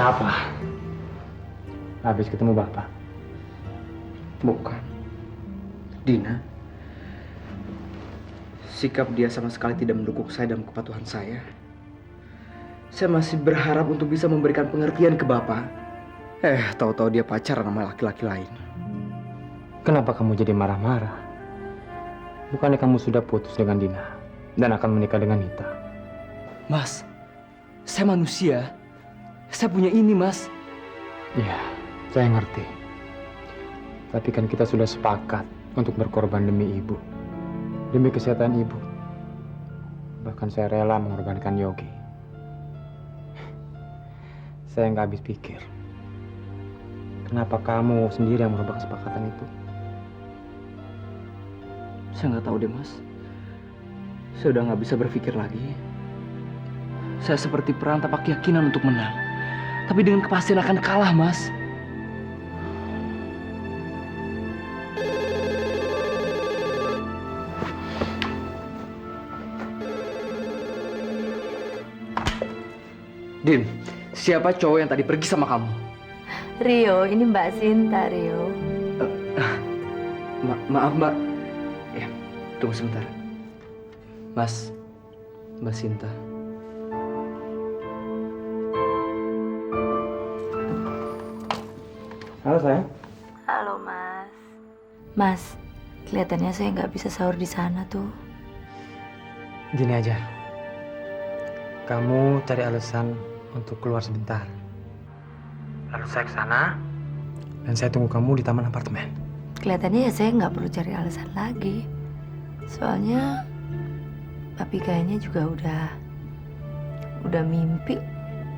Ada apa? Habis ketemu Bapak? Bukan. Dina. Sikap dia sama sekali tidak mendukung saya dalam kepatuhan saya. Saya masih berharap untuk bisa memberikan pengertian ke Bapak. Tahu-tahu dia pacaran sama laki-laki lain. Kenapa kamu jadi marah-marah? Bukannya kamu sudah putus dengan Dina dan akan menikah dengan Nita? Mas, saya manusia. Saya punya ini, Mas. Iya, saya ngerti. Tapi kan kita sudah sepakat untuk berkorban demi ibu. Demi kesehatan ibu. Bahkan saya rela mengorbankan Yogi. Saya nggak habis pikir. Kenapa kamu sendiri yang merubah kesepakatan itu? Saya nggak tahu deh, Mas. Saya udah nggak bisa berpikir lagi. Saya seperti perang tanpa keyakinan untuk menang. Tapi dengan kepastian akan kalah, Mas. Din, siapa cowok yang tadi pergi sama kamu? Rio, ini Mbak Sinta, Rio. Maaf, Mbak. Ya, tunggu sebentar. Mas, Mbak Sinta. Halo sayang. Halo, Mas. Mas, kelihatannya saya nggak bisa sahur di sana tuh. Gini aja. Kamu cari alasan untuk keluar sebentar. Lalu saya ke sana dan saya tunggu kamu di taman apartemen. Kelihatannya ya saya nggak perlu cari alasan lagi. Soalnya papi kayaknya juga udah mimpi.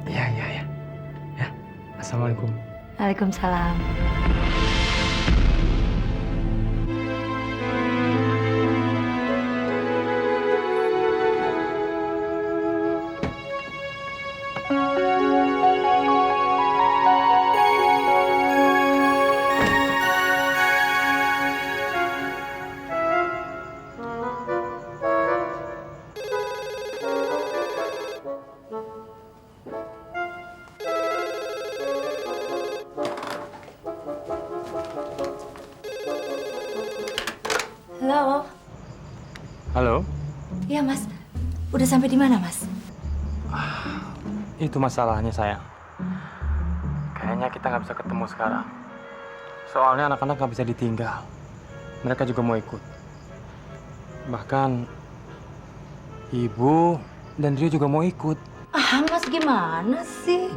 Ya. Ya. Assalamualaikum. Waalaikumsalam. Halo. Halo. Iya, Mas. Udah sampai di mana, Mas? Itu masalahnya sayang. Kayaknya kita nggak bisa ketemu sekarang. Soalnya anak-anak nggak bisa ditinggal. Mereka juga mau ikut. Bahkan ibu dan Rio juga mau ikut. Mas gimana sih?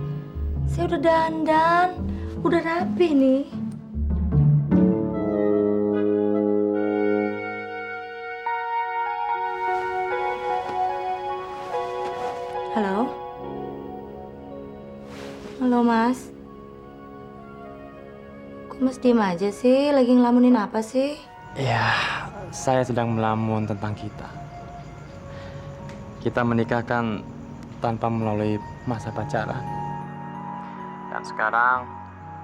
Saya udah dandan, udah rapi nih. Halo? Halo, Mas. Kok Mas diem aja sih? Lagi ngelamunin apa sih? Ya, saya sedang melamun tentang kita. Kita menikahkan tanpa melalui masa pacaran. Dan sekarang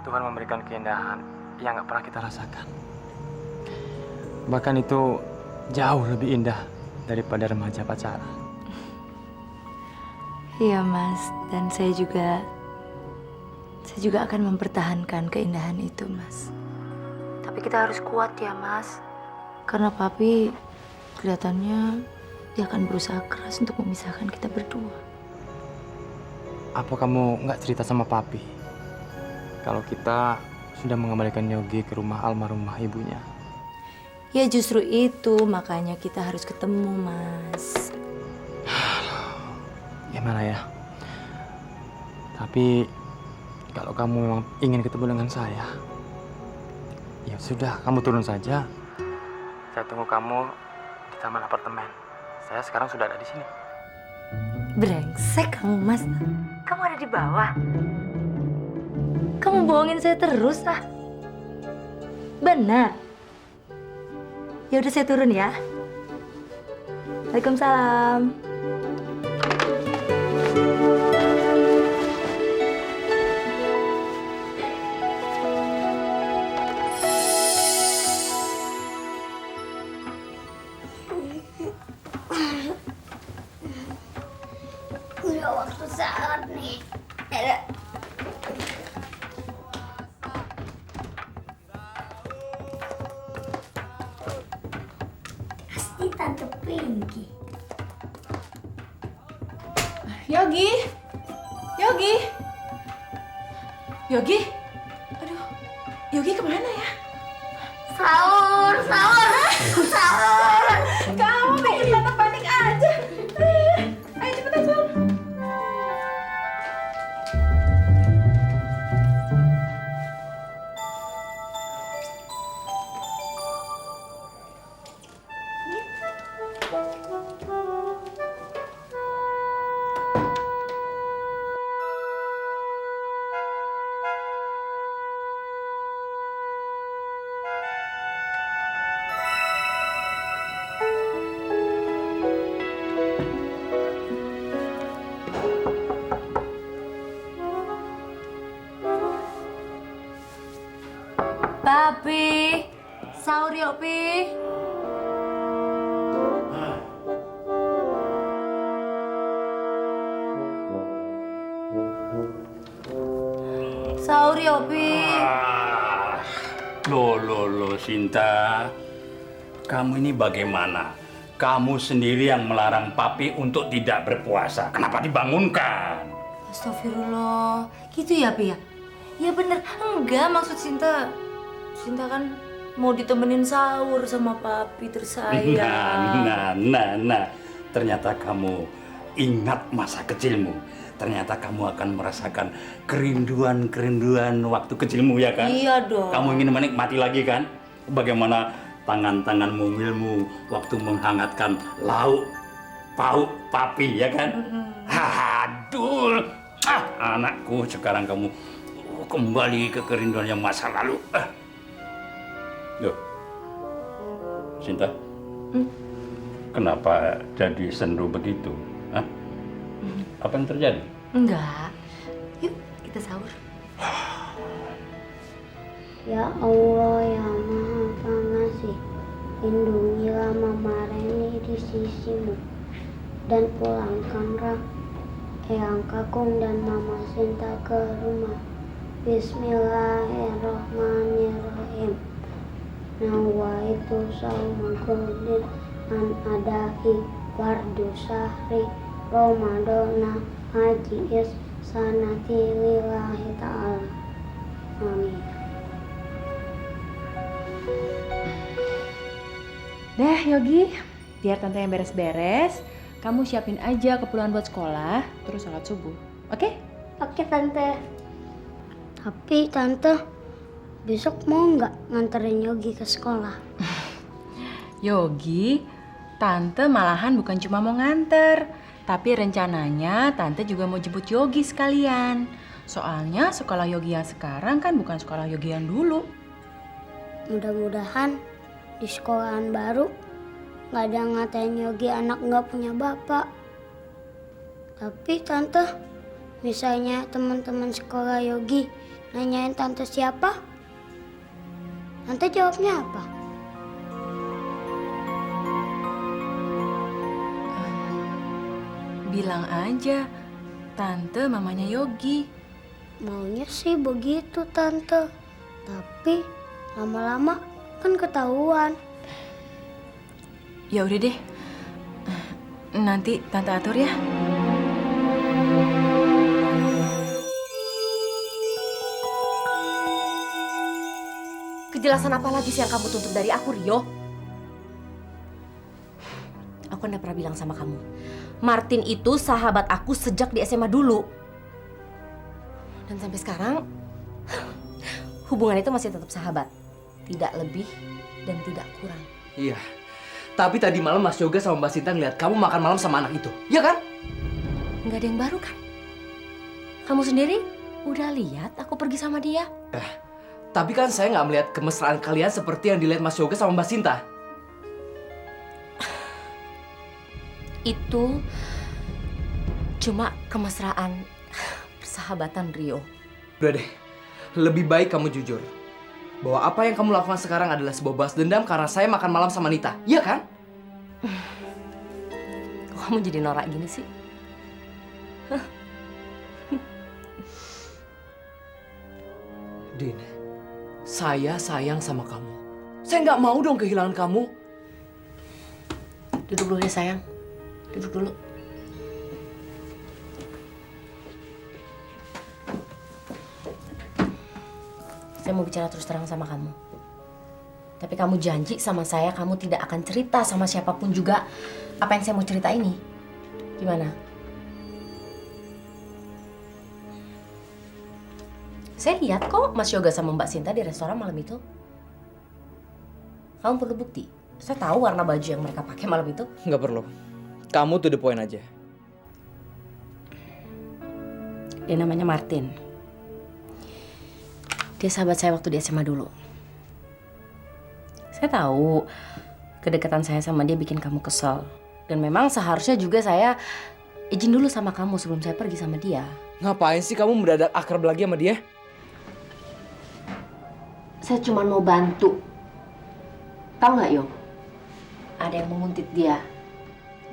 Tuhan memberikan keindahan yang nggak pernah kita rasakan. Bahkan itu jauh lebih indah daripada remaja pacaran. Iya, Mas. Dan saya juga akan mempertahankan keindahan itu, Mas. Tapi kita harus kuat ya, Mas. Karena papi kelihatannya dia akan berusaha keras untuk memisahkan kita berdua. Apa kamu nggak cerita sama papi kalau kita sudah mengembalikan Yogi ke rumah almarhumah ibunya? Ya justru itu makanya kita harus ketemu, Mas. Gimana ya? Tapi kalau kamu memang ingin ketemu dengan saya, ya sudah, kamu turun saja. Saya tunggu kamu di taman apartemen. Saya sekarang sudah ada di sini. Brengsek kamu, Mas. Kamu ada di bawah. Kamu bohongin saya terus, ah. Benar. Ya udah saya turun ya. Waalaikumsalam. Udah waktu sahur nih. Yogi, Yogi, Yogi, aduh, Yogi kemana ya? Sahur, sahur, sahur. Kamu bikin tante panik aja. Ayo cepetan sahur. Papi, sahur yuk, Pi. Sahur yuk, Pi. Loh, Sinta. Kamu ini bagaimana? Kamu sendiri yang melarang Papi untuk tidak berpuasa. Kenapa dibangunkan? Astagfirullah, gitu ya, Pi ya? Ya bener, enggak maksud Sinta. Sinta kan mau ditemenin sahur sama Papi tersayang. Nah. Ternyata kamu ingat masa kecilmu. Ternyata kamu akan merasakan kerinduan waktu kecilmu, ya kan? Iya dong. Kamu ingin menikmati lagi kan? Bagaimana tangan-tangan mungilmu waktu menghangatkan lauk pauk Papi, ya kan? Aduh, anakku, sekarang kamu kembali ke kerinduan yang masa lalu. Loh, Sinta, kenapa jadi sendu begitu? Hah? Apa yang terjadi? Enggak. Yuk, kita sahur. Ya Allah yang Maha Pengasih, lindungilah Mama Reni di sisimu dan pulangkanlah Eyang Kakung dan Mama Sinta ke rumah. Bismillahirrahmanirrahim. Nawaitu sauma qadin an adai fardu syahri Ramadana haji sanati lillahi ta'ala. Amin. Dah, Yogi, biar tante yang beres-beres. Kamu siapin aja keperluan buat sekolah, terus sholat subuh. Oke? Oke Tante. Tapi Tante, besok mau nggak nganterin Yogi ke sekolah? Yogi, Tante malahan bukan cuma mau nganter, tapi rencananya Tante juga mau jemput Yogi sekalian. Soalnya sekolah Yogi yang sekarang kan bukan sekolah Yogi yang dulu. Mudah-mudahan di sekolahan baru nggak ada yang ngatain Yogi anak nggak punya bapak. Tapi Tante, misalnya teman-teman sekolah Yogi nanyain Tante siapa, Tante jawabnya apa? Bilang aja, Tante mamanya Yogi. Maunya sih begitu Tante, tapi lama-lama kan ketahuan. Ya udah deh, nanti Tante atur ya. Kejelasan apa lagi sih yang kamu tuntut dari aku, Rio? Aku udah pernah bilang sama kamu, Martin itu sahabat aku sejak di SMA dulu. Dan sampai sekarang, hubungan itu masih tetap sahabat. Tidak lebih dan tidak kurang. Iya. Tapi tadi malam Mas Yoga sama Mbak Sinta ngeliat kamu makan malam sama anak itu. Iya kan? Nggak ada yang baru kan? Kamu sendiri udah lihat aku pergi sama dia? Tapi kan saya nggak melihat kemesraan kalian seperti yang dilihat Mas Yoga sama Mbak Sinta. Itu cuma kemesraan persahabatan, Rio. Udah deh, lebih baik kamu jujur. Bahwa apa yang kamu lakukan sekarang adalah sebuah balas dendam karena saya makan malam sama Nita. Iya kan? Kok kamu jadi norak gini sih? Din, saya sayang sama kamu. Saya nggak mau dong kehilangan kamu. Duduk dulu ya sayang. Duduk dulu. Saya mau bicara terus terang sama kamu. Tapi kamu janji sama saya kamu tidak akan cerita sama siapapun juga apa yang saya mau cerita ini. Gimana? Saya lihat kok Mas Yoga sama Mbak Sinta di restoran malam itu. Kamu perlu bukti. Saya tahu warna baju yang mereka pakai malam itu. Nggak perlu. Kamu to the point aja. Dia namanya Martin. Dia sahabat saya waktu di SMA dulu. Saya tahu kedekatan saya sama dia bikin kamu kesel. Dan memang seharusnya juga saya izin dulu sama kamu sebelum saya pergi sama dia. Ngapain sih kamu mendadak akrab lagi sama dia? Saya cuma mau bantu. Tahu nggak, Yo? Ada yang menguntit dia.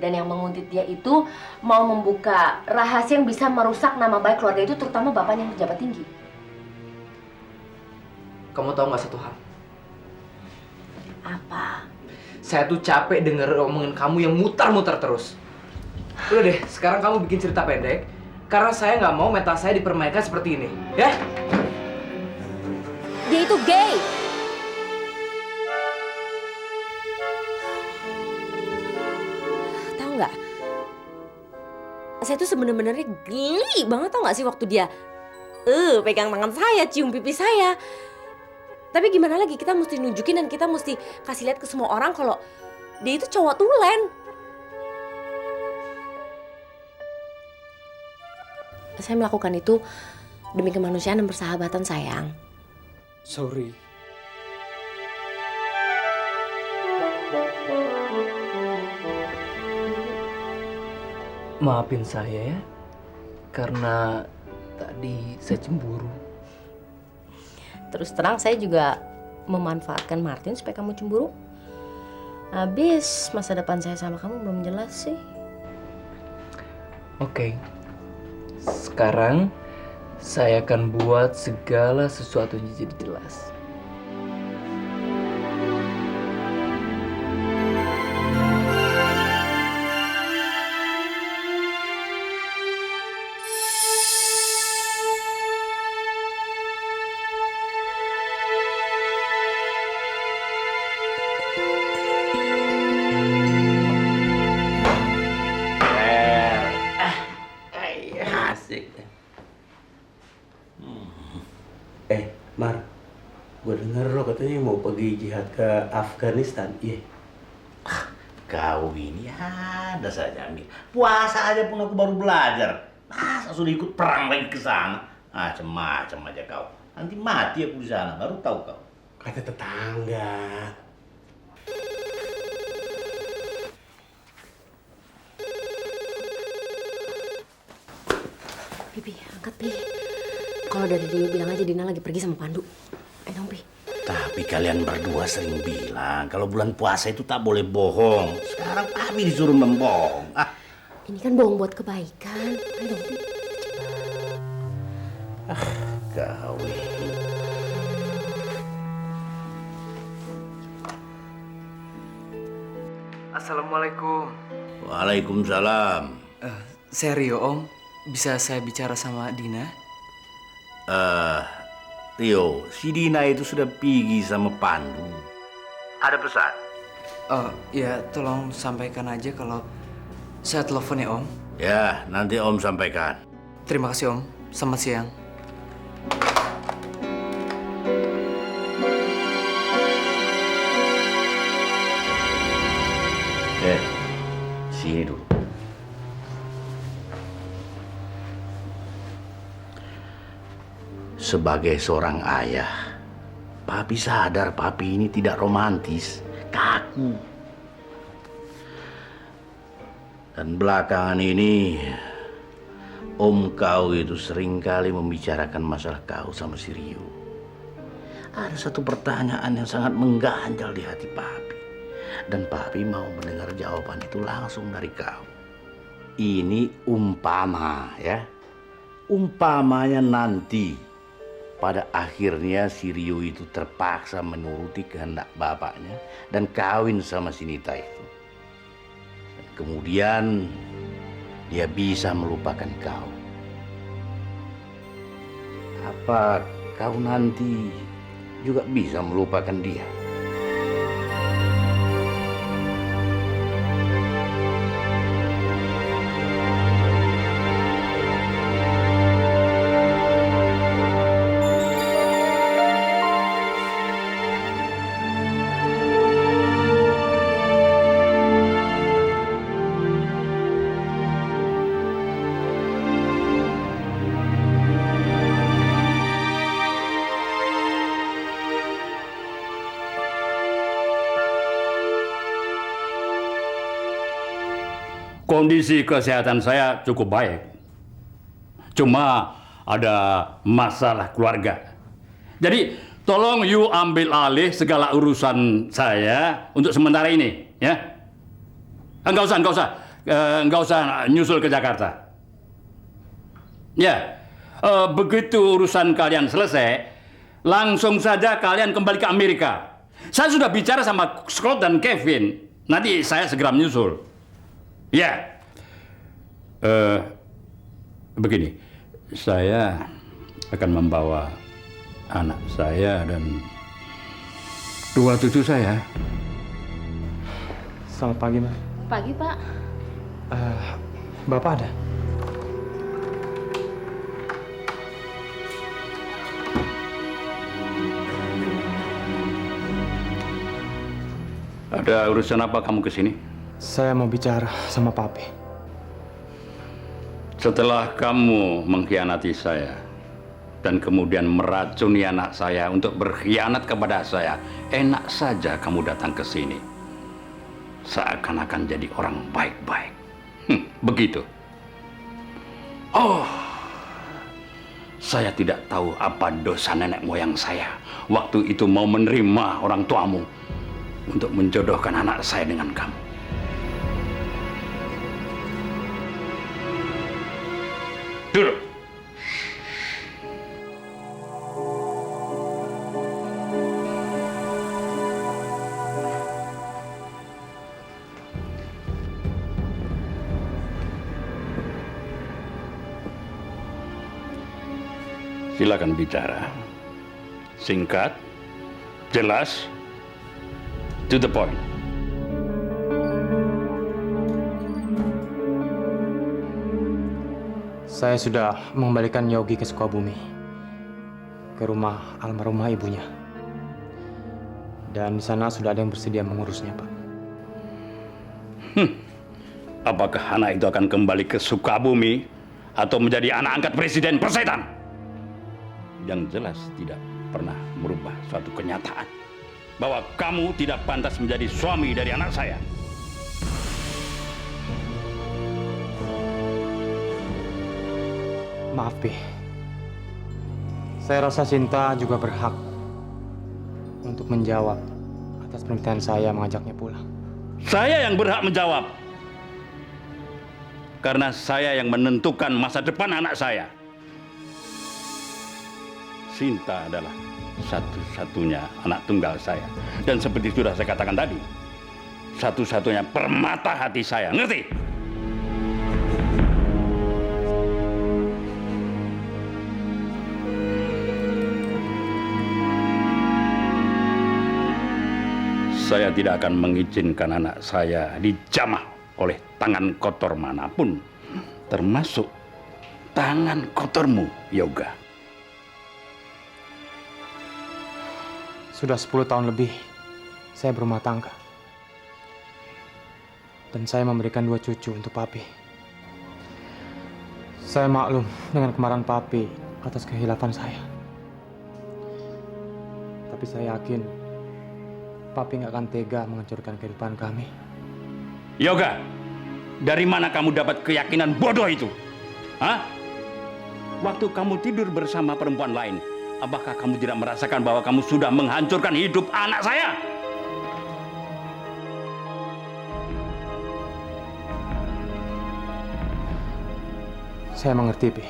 Dan yang menguntit dia itu mau membuka rahasia yang bisa merusak nama baik keluarga itu, terutama bapaknya yang pejabat tinggi. Kamu tahu nggak satu hal? Apa? Saya tuh capek denger omongan kamu yang mutar-mutar terus. Udah deh, sekarang kamu bikin cerita pendek. Karena saya nggak mau mental saya dipermainkan seperti ini. Ya? Dia itu gay. Tahu nggak? Saya tuh sebenarnya geli banget, tau nggak sih waktu dia pegang tangan saya, cium pipi saya. Tapi gimana lagi, kita mesti nunjukin dan kita mesti kasih lihat ke semua orang kalau dia itu cowok tulen. Saya melakukan itu demi kemanusiaan dan persahabatan, sayang. Sorry. Maafin saya ya. Karena tadi saya cemburu. Terus terang saya juga memanfaatkan Martin supaya kamu cemburu. Habis masa depan saya sama kamu belum jelas sih. Oke. Sekarang saya akan buat segala sesuatunya jadi jelas. Asik. Mar, gue denger lo katanya mau pergi jihad ke Afghanistan, iya? Kau ini ada saja, Amir. Puasa aja pun aku baru belajar. Masa sudah ikut perang lagi ke sana? Macem-macem aja kau. Nanti mati aku di sana, baru tahu kau. Kata tetangga. Pi, angkat Pi. Kalau dari dulu bilang aja Dina lagi pergi sama Pandu. Ayo dong Pi. Tapi kalian berdua sering bilang kalau bulan puasa itu tak boleh bohong. Sekarang Abi disuruh membohong. Ini kan bohong buat kebaikan. Ayo dong Pi. Kau ini. Assalamualaikum. Waalaikumsalam. Saya Rio, Om. Bisa saya bicara sama Dina? Rio, si Dina itu sudah pergi sama Pandu. Ada pesan? Ya tolong sampaikan aja kalau saya telepon ya, Om. Ya, nanti Om sampaikan. Terima kasih, Om. Selamat siang. Sini dulu. Sebagai seorang ayah, Papi sadar Papi ini tidak romantis, kaku. Dan belakangan ini, Om kau itu seringkali membicarakan masalah kau sama si Rio. Ada satu pertanyaan yang sangat mengganjal di hati Papi. Dan Papi mau mendengar jawaban itu langsung dari kau. Ini umpama ya. Umpamanya nanti pada akhirnya si Rio itu terpaksa menuruti kehendak bapaknya dan kawin sama si Nita itu. Dan kemudian dia bisa melupakan kau. Apa kau nanti juga bisa melupakan dia. Kondisi kesehatan saya cukup baik. Cuma ada masalah keluarga. Jadi tolong you ambil alih segala urusan saya untuk sementara ini, ya. Enggak usah nyusul ke Jakarta. Ya, begitu urusan kalian selesai, langsung saja kalian kembali ke Amerika. Saya sudah bicara sama Scott dan Kevin. Nanti saya segera menyusul. Ya, begini, saya akan membawa anak saya dan dua cucu saya. Selamat pagi, Mas. Pagi, Pak. Bapak ada? Ada urusan apa kamu ke sini? Saya mau bicara sama Papi. Setelah kamu mengkhianati saya dan kemudian meracuni anak saya untuk berkhianat kepada saya, enak saja kamu datang ke sini. Seakan-akan jadi orang baik-baik. Begitu. Oh, saya tidak tahu apa dosa nenek moyang saya waktu itu mau menerima orang tuamu untuk menjodohkan anak saya dengan kamu. Duduk. Silakan bicara. Singkat, jelas, to the point. Saya sudah mengembalikan Yogi ke Sukabumi, ke rumah almarhumah ibunya. Dan di sana sudah ada yang bersedia mengurusnya, Pak. Apakah anak itu akan kembali ke Sukabumi atau menjadi anak angkat presiden persetan? Yang jelas tidak pernah merubah suatu kenyataan bahwa kamu tidak pantas menjadi suami dari anak saya. Maaf, Pi. Saya rasa Sinta juga berhak untuk menjawab atas permintaan saya mengajaknya pulang. Saya yang berhak menjawab. Karena saya yang menentukan masa depan anak saya. Sinta adalah satu-satunya anak tunggal saya. Dan seperti sudah saya katakan tadi, satu-satunya permata hati saya. Ngerti? Saya tidak akan mengizinkan anak saya dijamah oleh tangan kotor manapun, termasuk tangan kotormu, Yoga. Sudah 10 tahun lebih saya berumah tangga. Dan saya memberikan 2 cucu untuk Papi. Saya maklum dengan kemarahan Papi atas kehilafan saya. Tapi saya yakin Papi nggak akan tega menghancurkan kehidupan kami. Yoga, dari mana kamu dapat keyakinan bodoh itu? Hah? Waktu kamu tidur bersama perempuan lain, apakah kamu tidak merasakan bahwa kamu sudah menghancurkan hidup anak saya? Saya mengerti, Pi.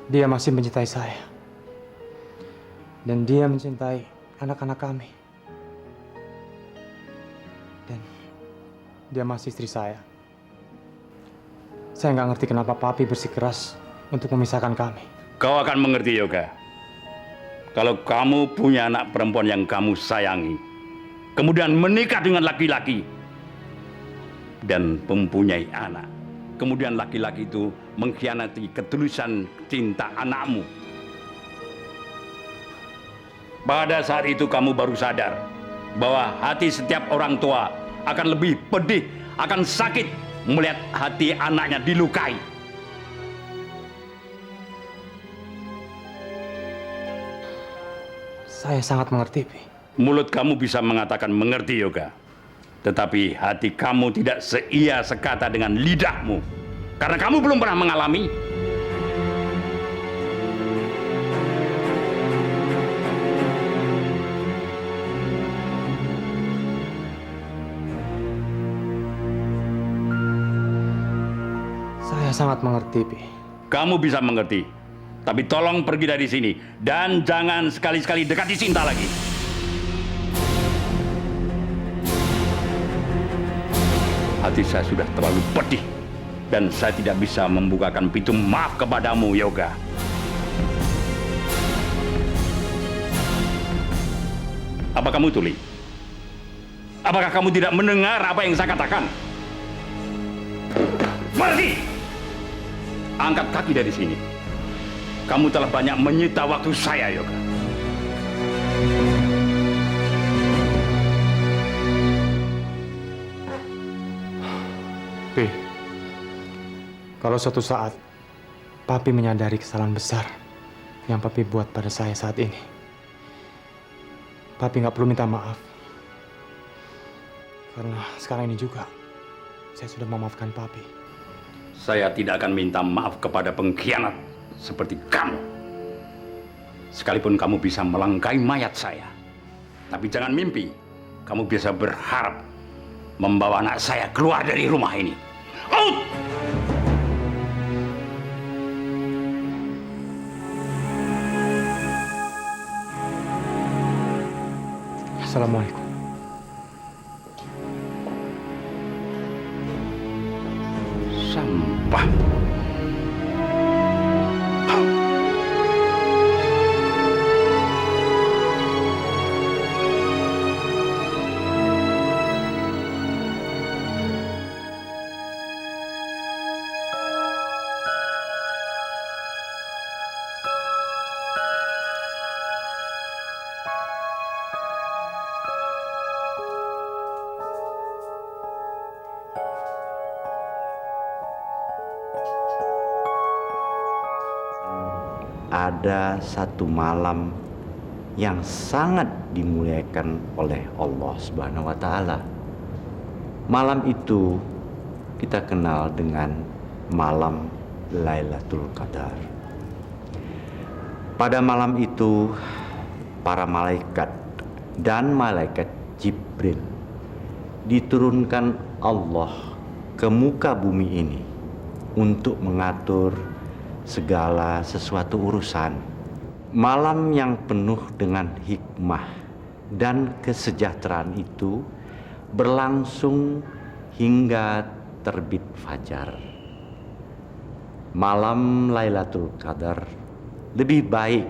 Dia masih mencintai saya. Dan dia mencintai anak-anak kami. Dan dia masih istri saya. Saya nggak ngerti kenapa Papi bersikeras untuk memisahkan kami. Kau akan mengerti, Yoga. Kalau kamu punya anak perempuan yang kamu sayangi, kemudian menikah dengan laki-laki, dan mempunyai anak, kemudian laki-laki itu mengkhianati ketulusan cinta anakmu. Pada saat itu kamu baru sadar bahwa hati setiap orang tua akan lebih pedih, akan sakit melihat hati anaknya dilukai. Saya sangat mengerti, Pi. Mulut kamu bisa mengatakan mengerti, Yoga. Tetapi hati kamu tidak seia sekata dengan lidahmu. Karena kamu belum pernah mengalami. Saya sangat mengerti, Pi. Kamu bisa mengerti. Tapi tolong pergi dari sini. Dan jangan sekali-sekali dekati Sinta lagi. Hati saya sudah terlalu pedih. Dan saya tidak bisa membukakan pintu maaf kepadamu, Yoga. Apa kamu tuli? Apakah kamu tidak mendengar apa yang saya katakan? Pergi! Angkat kaki dari sini. Kamu telah banyak menyita waktu saya, Yoga. Pi, kalau suatu saat Papi menyadari kesalahan besar yang Papi buat pada saya saat ini, Papi nggak perlu minta maaf. Karena sekarang ini juga saya sudah memaafkan Papi. Saya tidak akan minta maaf kepada pengkhianat seperti kamu. Sekalipun kamu bisa melangkai mayat saya. Tapi jangan mimpi kamu bisa berharap membawa anak saya keluar dari rumah ini. Out! Assalamualaikum. Sampah. Ada satu malam yang sangat dimuliakan oleh Allah Subhanahu wa Ta'ala. Malam itu kita kenal dengan malam Lailatul Qadar. Pada malam itu, para malaikat dan malaikat Jibril diturunkan Allah ke muka bumi ini untuk mengatur segala sesuatu urusan. Malam yang penuh dengan hikmah dan kesejahteraan itu berlangsung hingga terbit fajar. Malam Lailatul Qadar lebih baik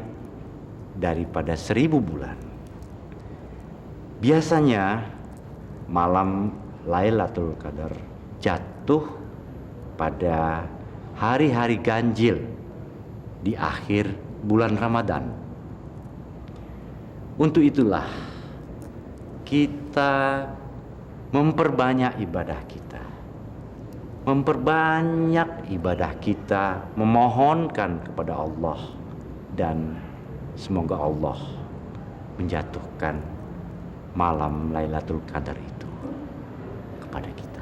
daripada 1000 bulan. Biasanya malam Lailatul Qadar jatuh pada hari-hari ganjil di akhir bulan Ramadan. Untuk itulah kita memperbanyak ibadah kita. Memperbanyak ibadah kita, memohonkan kepada Allah, dan semoga Allah menjatuhkan malam Lailatul Qadar itu kepada kita.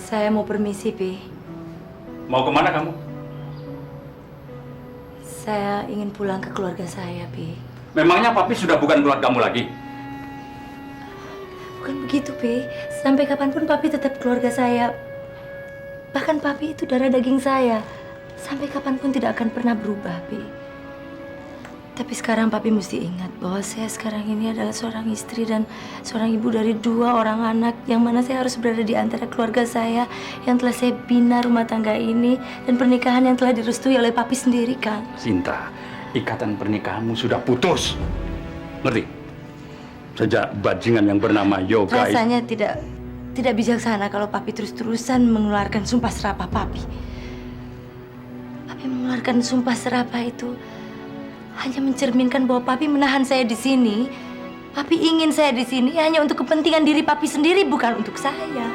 Saya mau permisi, Pi. Mau kemana kamu? Saya ingin pulang ke keluarga saya, Pi. Memangnya Papi sudah bukan keluargamu lagi? Bukan begitu, Pi. Sampai kapanpun Papi tetap keluarga saya. Bahkan papi itu darah daging saya. Sampai kapanpun tidak akan pernah berubah, Pi. Tapi sekarang papi mesti ingat bahwa saya sekarang ini adalah seorang istri dan seorang ibu dari 2 orang anak, yang mana saya harus berada di antara keluarga saya yang telah saya bina rumah tangga ini dan pernikahan yang telah direstui oleh papi sendiri, Kang. Sinta, ikatan pernikahanmu sudah putus. Ngerti? Sejak bajingan yang bernama Yoga itu... Rasanya tidak bijaksana kalau papi terus-terusan mengeluarkan sumpah serapah papi. Papi mengeluarkan sumpah serapah itu hanya mencerminkan bahwa papi menahan saya di sini. Papi ingin saya di sini hanya untuk kepentingan diri papi sendiri, bukan untuk saya.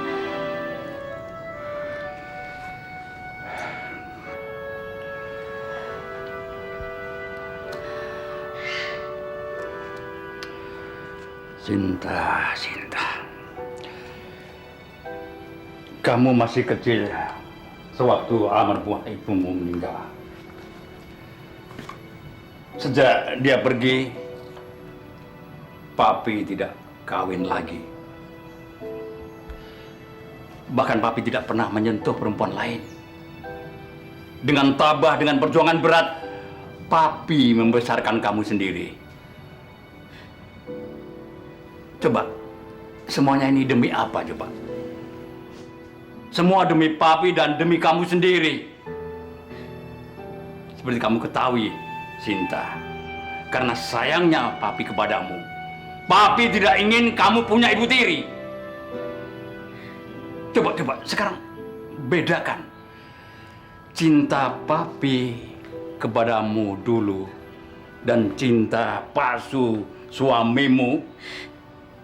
Sinta. Kamu masih kecil sewaktu almarhum ibumu meninggal. Sejak dia pergi, papi tidak kawin lagi. Bahkan papi tidak pernah menyentuh perempuan lain. Dengan tabah, dengan perjuangan berat, papi membesarkan kamu sendiri. Coba, semuanya ini demi apa coba? Semua demi papi dan demi kamu sendiri. Seperti kamu ketahui, Sinta, karena sayangnya papi kepadamu, papi tidak ingin kamu punya ibu tiri. Coba, sekarang bedakan cinta papi kepadamu dulu dan cinta palsu suamimu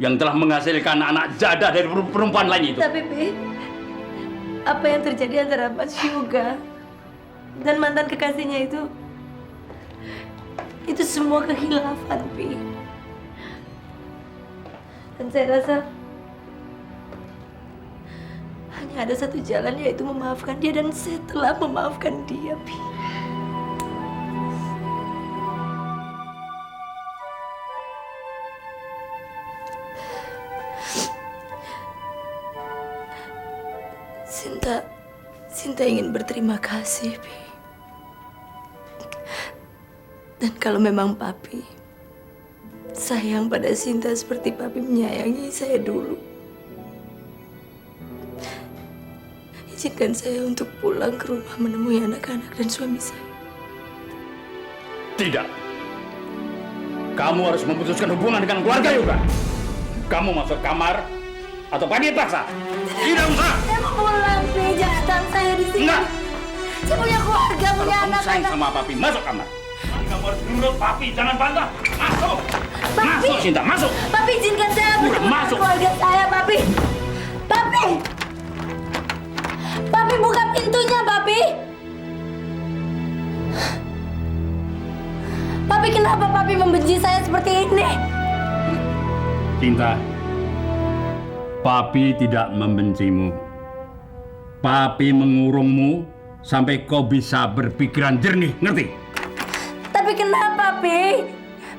yang telah menghasilkan anak jadah dari perempuan lain itu. Tapi, Pi, apa yang terjadi antara Mas Yoga dan mantan kekasihnya itu semua kehilafan, Pi. Dan saya rasa hanya ada satu jalan, yaitu memaafkan dia, dan saya telah memaafkan dia, Pi. Sinta ingin berterima kasih, Pi. Dan kalau memang papi sayang pada Sinta seperti papi menyayangi saya dulu, izinkan saya untuk pulang ke rumah menemui anak-anak dan suami saya. Tidak. Kamu harus memutuskan hubungan dengan keluarga Yoga. Kamu masuk kamar atau papi paksa. Tidak usah. Saya mau pulang, Pi. Jangan tahan saya di sini. Enggak. Saya punya keluarga, Kalau punya kamu sayang anak-anak. sama papi, masuk kamar. Kamu harus nurut papi, jangan bantah. Masuk. Papi. Masuk, Sinta, masuk. Papi, izinkan saya bertemu dengan masuk. keluarga saya, Papi. Papi! Papi, buka pintunya, Papi! Papi, kenapa Papi membenci saya seperti ini? Sinta, papi tidak membencimu. Papi mengurungmu sampai kau bisa berpikiran jernih, ngerti? Tapi kenapa, Pi?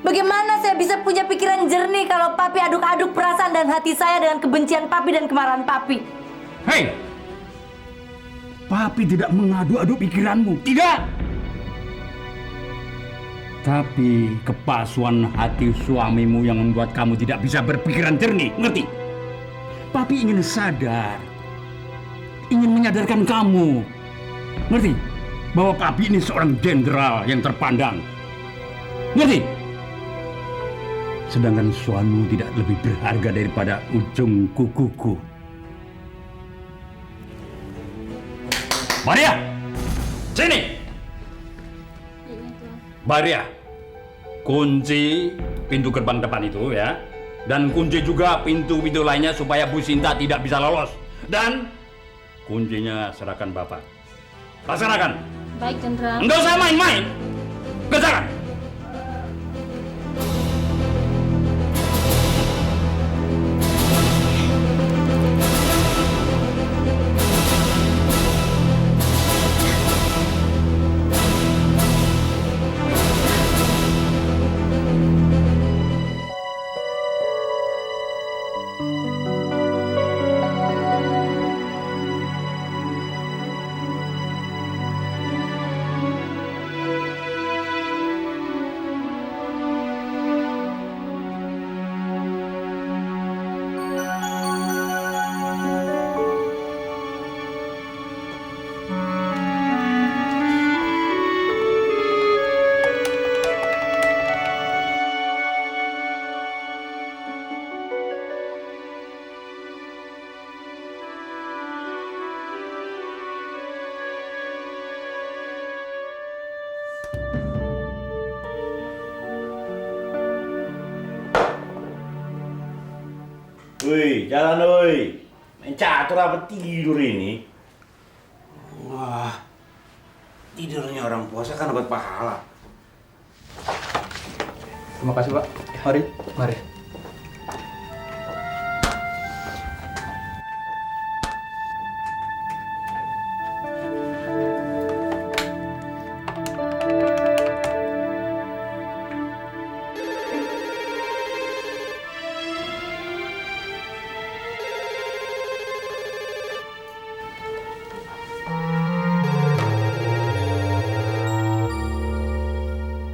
Bagaimana saya bisa punya pikiran jernih kalau Papi aduk-aduk perasaan dan hati saya dengan kebencian Papi dan kemarahan Papi? Hei! Papi tidak mengadu-adu pikiranmu, tidak! Tapi kepalsuan hati suamimu yang membuat kamu tidak bisa berpikiran jernih, ngerti? Papi ingin sadar, ingin menyadarkan kamu, ngerti? Bahwa papi ini seorang jenderal yang terpandang, ngerti? Sedangkan suamimu tidak lebih berharga daripada ujung kukuku. Maria, sini. Maria, kunci pintu gerbang depan itu ya. Dan kunci juga pintu-pintu lainnya supaya Bu Sinta tidak bisa lolos. Dan kuncinya serahkan Bapak. Laksanakan. Baik, Jenderal. Enggak usah main-main. Kerjakan. Woi, jalan woi. Main catur apa tidur ini? Wah, tidurnya orang puasa kan dapat pahala. Terima kasih, Pak. Mari. Mari.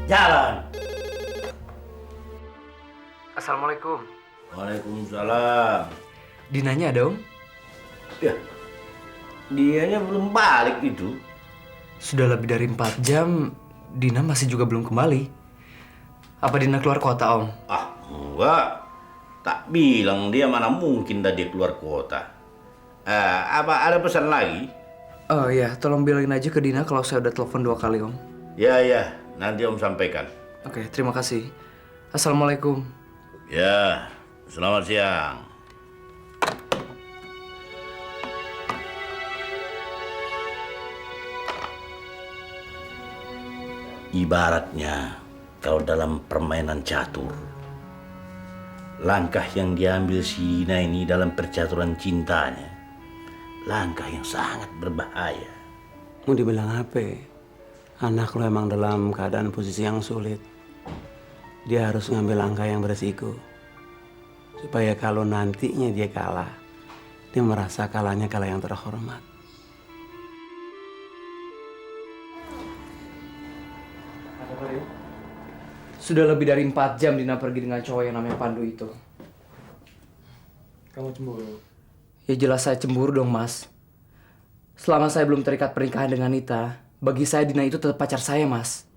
Jalan. Assalamualaikum. Waalaikumsalam. Dinanya ada, Om? Ya, dianya belum balik itu. Sudah lebih dari 4 jam, Dina masih juga belum kembali. Apa Dina keluar kota, Om? Ah, enggak. Tak bilang dia mana mungkin tadi keluar kota. Apa ada pesan lagi? Oh iya, tolong bilangin aja ke Dina kalau saya udah telepon 2 kali, Om. Ya, nanti Om sampaikan. Oke, terima kasih. Assalamualaikum. Ya, selamat siang. Ibaratnya kalau dalam permainan catur, langkah yang diambil si Ina ini dalam percaturan cintanya, langkah yang sangat berbahaya. Mau dibilang apa? Anak lo emang dalam keadaan posisi yang sulit. Dia harus ngambil langkah yang beresiko. Supaya kalau nantinya dia kalah, dia merasa kalahnya kalah yang terhormat. Sudah lebih dari 4 jam Dina pergi dengan cowok yang namanya Pandu itu. Kamu cemburu? Ya jelas saya cemburu dong, Mas. Selama saya belum terikat pernikahan dengan Nita, bagi saya Dina itu tetap pacar saya, Mas.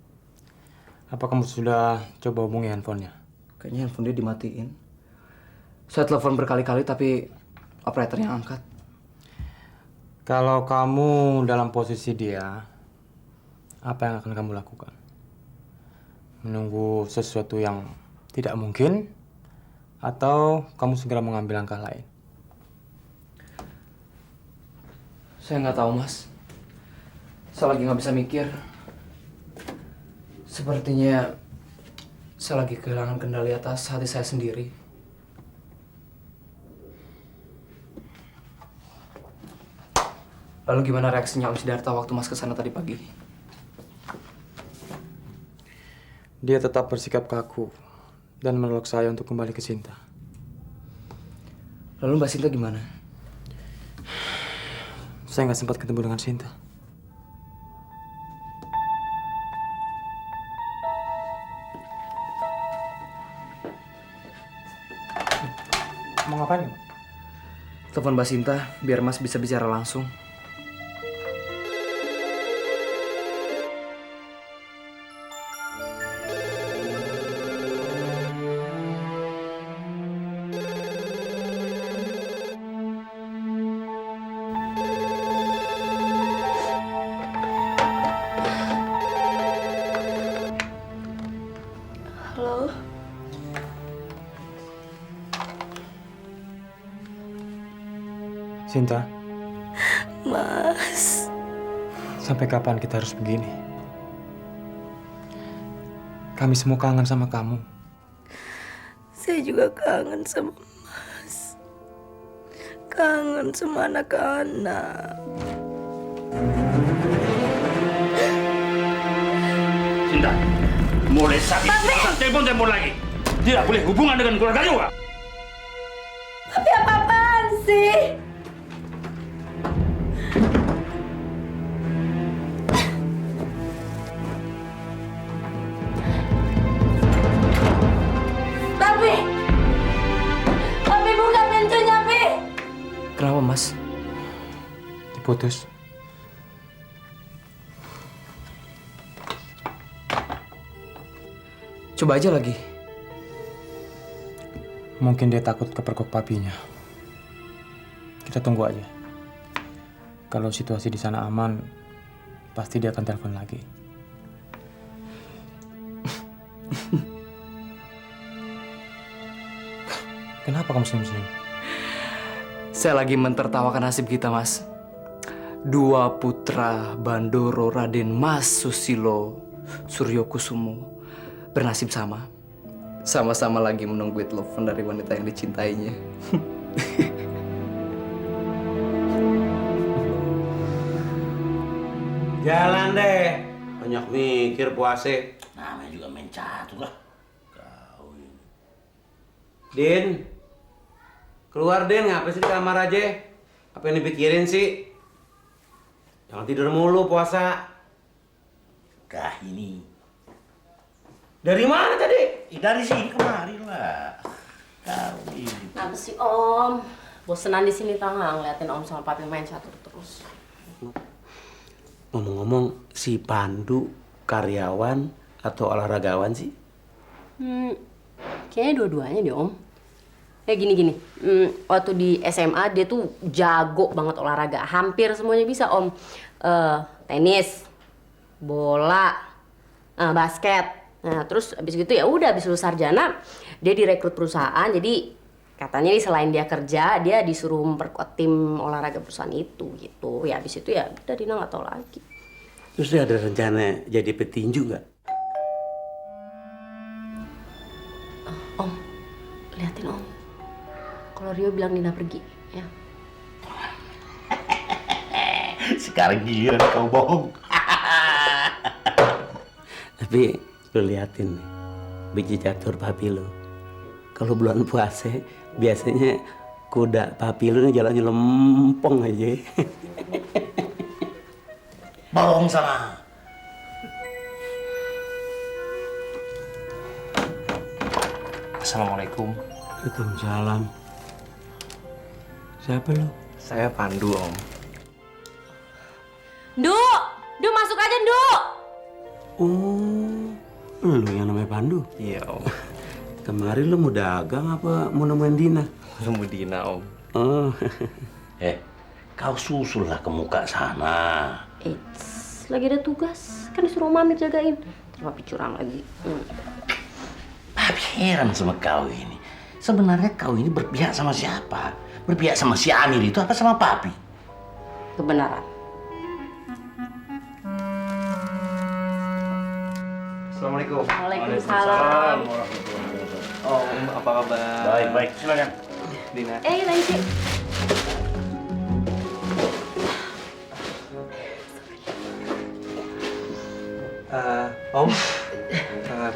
Apa kamu sudah coba hubungi handphonenya? Kayaknya handphone dia dimatiin. Saya telepon berkali-kali tapi operatornya angkat. Kalau kamu dalam posisi dia, apa yang akan kamu lakukan? Menunggu sesuatu yang tidak mungkin, atau kamu segera mengambil langkah lain? Saya nggak tahu, Mas. Saya lagi nggak bisa mikir. Sepertinya saya lagi kehilangan kendali atas hati saya sendiri. Lalu gimana reaksinya Om Sidarta waktu Mas kesana tadi pagi? Dia tetap bersikap kaku dan menolak saya untuk kembali ke Sinta. Lalu Mbak Sinta gimana? Saya nggak sempat ketemu dengan Sinta. Mau ngapain? Telepon Mbak Sinta biar Mas bisa bicara langsung. Halo? Sinta, Mas, sampai kapan kita harus begini? Kami semua kangen sama kamu. saya juga kangen sama Mas. Kangen sama anak-anak. Sinta, mulai saat ini pasang telepon lagi. Tidak boleh hubungan dengan keluarga juga. Tapi apa-apaan sih? Papi buka pintunya, Pi. Kenapa, Mas? Diputus. Coba aja lagi. Mungkin dia takut kepergok papinya. Kita tunggu aja. Kalau situasi di sana aman, pasti dia akan telepon lagi. Kenapa kamu senyum-senyum? Saya lagi mentertawakan nasib kita, Mas. Dua putra Bandoro Raden Mas Susilo Suryokusumo bernasib sama. Sama-sama lagi menunggu telepon dari wanita yang dicintainya. Jalan deh. Banyak mikir puase. Namanya juga main catur lah. Kau ini. Din. Keluar, Din. Ngapa sih di kamar aja? Apa yang dipikirin sih? Jangan tidur mulu puasa. Kah ini. Dari mana tadi? Dari sini kemari lah. Kau ini. Kenapa sih Om? Bosenan di sini tangga ngeliatin Om sama Papi main catur terus. Ngomong-ngomong, si Pandu karyawan atau olahragawan sih? Kayaknya dua-duanya deh Om. Gini. Waktu di SMA dia tuh jago banget olahraga. Hampir semuanya bisa Om. Tenis, bola, basket. Nah terus abis gitu ya udah abis lulus sarjana dia direkrut perusahaan. Jadi katanya nih selain dia kerja dia disuruh memperkuat tim olahraga perusahaan itu gitu. Ya abis itu ya udah Dina nggak tahu lagi. Terus dia ada rencana jadi petinju nggak? Om, liatin Om. Kalau Rio bilang Dina pergi, ya. Sekarang giliran kau bohong. Tapi lu liatin nih, biji catur papi lu. Kalau bulan puasa biasanya kuda papi lu nih jalannya lempeng aja. Bohong sama. Assalamualaikum. Waalaikumsalam. Siapa lu? Saya Pandu, Om. Du masuk aja, Du. Oh, lu yang namanya Pandu? Iya, Om. Kemarin lu mau dagang apa mau nemuin Dina? Nemu Dina, Om. Oh, Kau susullah ke muka sana. Eits, lagi ada tugas. Kan disuruh Mami jagain. Papi curang lagi. Papi heran sama kau ini. Sebenarnya kau ini berpihak sama siapa? Berpihak sama si Amir itu apa sama papi? Kebenaran. Assalamualaikum. Waalaikumsalam. Om, apa kabar? Baik. Silakan. Dina. Lanjut. Om,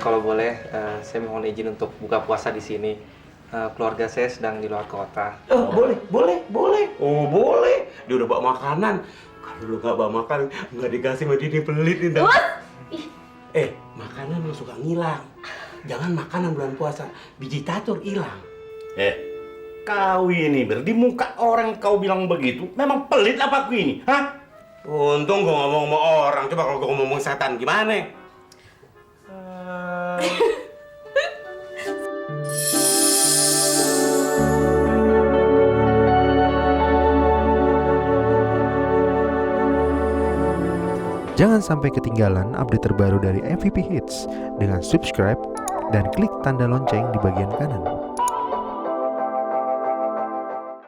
kalau boleh, saya mohon izin untuk buka puasa di sini. Keluarga saya sedang di luar kota. oh boleh. Oh boleh. Dia udah bawa makanan. Kalau lu nggak bawa makanan, nggak dikasih sama Dini pelit nih. Makanan lu suka ngilang. Jangan makanan bulan puasa. Biji catur hilang. Kau ini di muka orang kau bilang begitu. Memang pelit apa aku ini? Hah? Untung gua ngomong sama orang. Coba kalau gua ngomong setan gimana? Jangan sampai ketinggalan update terbaru dari MVP Hits dengan subscribe dan klik tanda lonceng di bagian kanan.